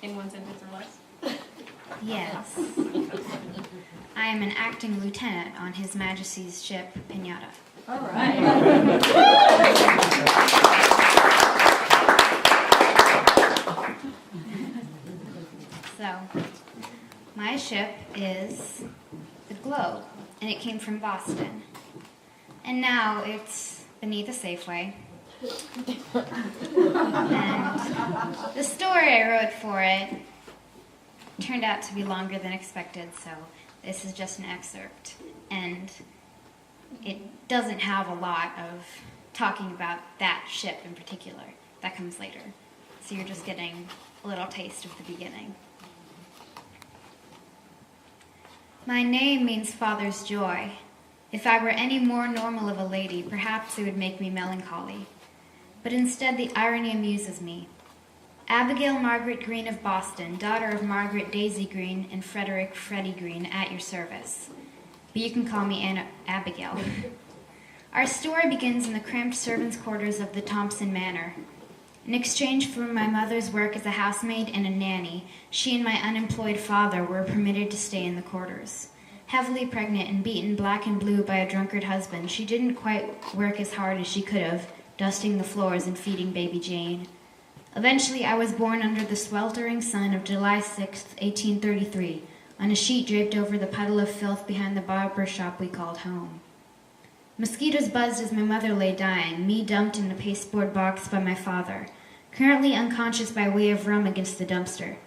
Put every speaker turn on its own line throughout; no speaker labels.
In one sentence or less?
Yes. I am an acting lieutenant on His Majesty's ship, Pinata.
All right.
So, my ship is the Globe, and it came from Boston. And now it's beneath a Safeway. And the story I wrote for it turned out to be longer than expected, so this is just an excerpt. And it doesn't have a lot of talking about that ship in particular. That comes later. So you're just getting a little taste of the beginning. My name means father's joy. If I were any more normal of a lady, perhaps it would make me melancholy. But instead, the irony amuses me. Abigail Margaret Green of Boston, daughter of Margaret Daisy Green and Frederick Freddie Green, at your service. But you can call me Abigail. Our story begins in the cramped servants' quarters of the Thompson Manor. In exchange for my mother's work as a housemaid and a nanny, she and my unemployed father were permitted to stay in the quarters. Heavily pregnant and beaten black and blue by a drunkard husband, she didn't quite work as hard as she could have, dusting the floors and feeding baby Jane. Eventually, I was born under the sweltering sun of July 6, 1833, on a sheet draped over the puddle of filth behind the barber shop we called home. Mosquitoes buzzed as my mother lay dying, me dumped in a pasteboard box by my father, currently unconscious by way of rum against the dumpster.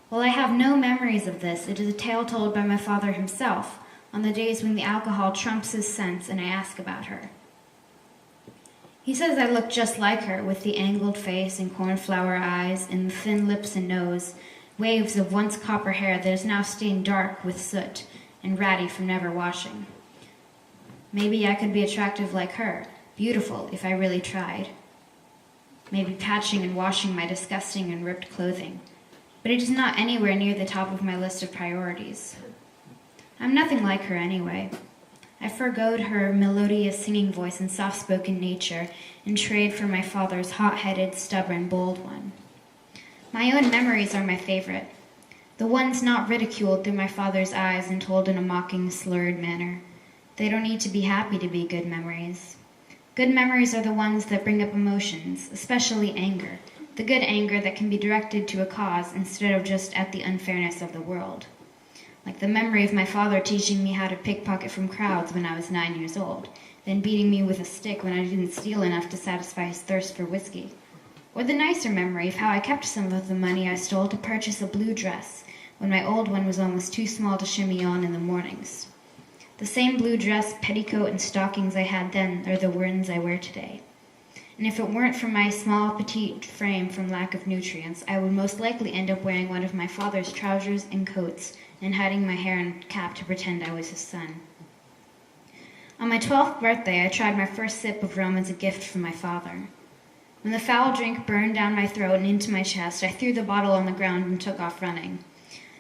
While I have no memories of this, it is a tale told by my father himself, on the days when the alcohol trumps his sense and I ask about her. He says I look just like her, with the angled face and cornflower eyes and the thin lips and nose, waves of once copper hair that is now stained dark with soot and ratty from never washing. Maybe I could be attractive like her, beautiful if I really tried. Maybe patching and washing my disgusting and ripped clothing. But it is not anywhere near the top of my list of priorities. I'm nothing like her anyway. I forgoed her melodious singing voice and soft-spoken nature in trade for my father's hot-headed, stubborn, bold one. My own memories are my favorite, the ones not ridiculed through my father's eyes and told in a mocking, slurred manner. They don't need to be happy to be good memories. Good memories are the ones that bring up emotions, especially anger, the good anger that can be directed to a cause instead of just at the unfairness of the world. Like the memory of my father teaching me how to pickpocket from crowds when I was 9 years old, then beating me with a stick when I didn't steal enough to satisfy his thirst for whiskey. Or the nicer memory of how I kept some of the money I stole to purchase a blue dress when my old one was almost too small to shimmy on in the mornings. The same blue dress, petticoat, and stockings I had then are the ones I wear today. And if it weren't for my small, petite frame from lack of nutrients, I would most likely end up wearing one of my father's trousers and coats and hiding my hair and cap to pretend I was his son. On my 12th birthday, I tried my first sip of rum as a gift from my father. When the foul drink burned down my throat and into my chest, I threw the bottle on the ground and took off running.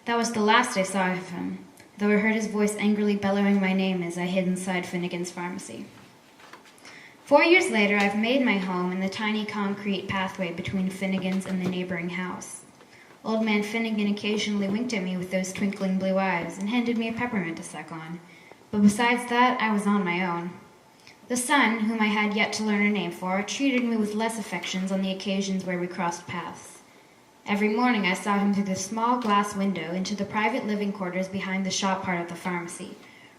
That was the last I saw of him, though I heard his voice angrily bellowing my name as I hid inside Finnegan's pharmacy. 4 years later, I've made my home in the tiny concrete pathway between Finnegan's and the neighboring house. Old man Finnegan occasionally winked at me with those twinkling blue eyes and handed me a peppermint to suck on. But besides that, I was on my own. The son, whom I had yet to learn a name for, treated me with less affections on the occasions where we crossed paths. Every morning I saw him through the small glass window into the private living quarters behind the shop part of the pharmacy,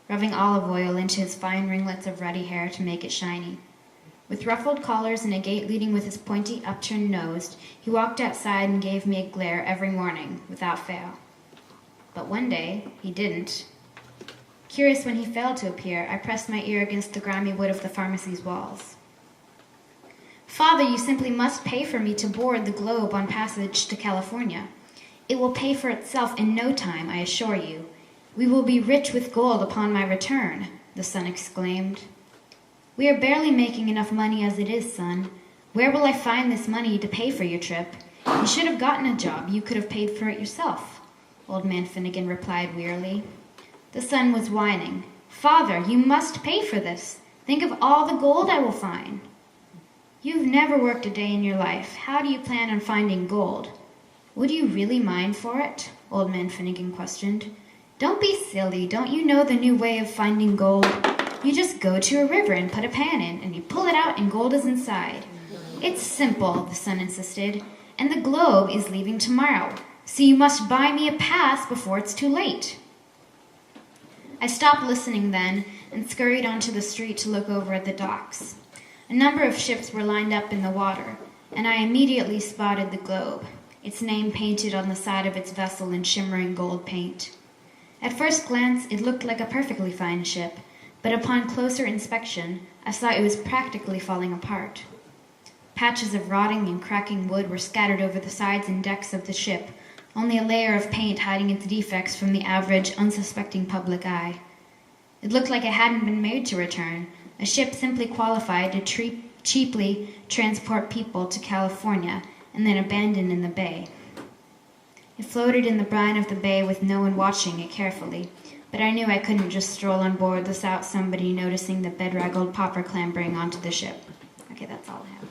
rubbing olive oil into his fine ringlets of ruddy hair to make it shiny. With ruffled collars and a gait leading with his pointy, upturned nose, he walked outside and gave me a glare every morning, without fail. But one day, he didn't. Curious when he failed to appear, I pressed my ear against the grimy wood of the pharmacy's walls. "Father, you simply must pay for me to board the Globe on passage to California. It will pay for itself in no time, I assure you. We will be rich with gold upon my return," the son exclaimed. "We are barely making enough money as it is, son. Where will I find this money to pay for your trip? You should have gotten a job. You could have paid for it yourself," old man Finnegan replied wearily. The son was whining. "Father, you must pay for this. Think of all the gold I will find." "You've never worked a day in your life. How do you plan on finding gold?" Would you really mine for it? Old Man Finnegan questioned. Don't be silly. Don't you know the new way of finding gold? You just go to a river and put a pan in, and you pull it out and gold is inside. It's simple, the son insisted, and the globe is leaving tomorrow, so you must buy me a pass before it's too late. I stopped listening then and scurried onto the street to look over at the docks. A number of ships were lined up in the water, and I immediately spotted the globe, its name painted on the side of its vessel in shimmering gold paint. At first glance, it looked like a perfectly fine ship, but upon closer inspection, I saw it was practically falling apart. Patches of rotting and cracking wood were scattered over the sides and decks of the ship, only a layer of paint hiding its defects from the average, unsuspecting public eye. It looked like it hadn't been made to return, a ship simply qualified to cheaply transport people to California and then abandon in the bay. It floated in the brine of the bay with no one watching it carefully, but I knew I couldn't just stroll on board without somebody noticing the bedraggled pauper clambering onto the ship. Okay, that's all I have.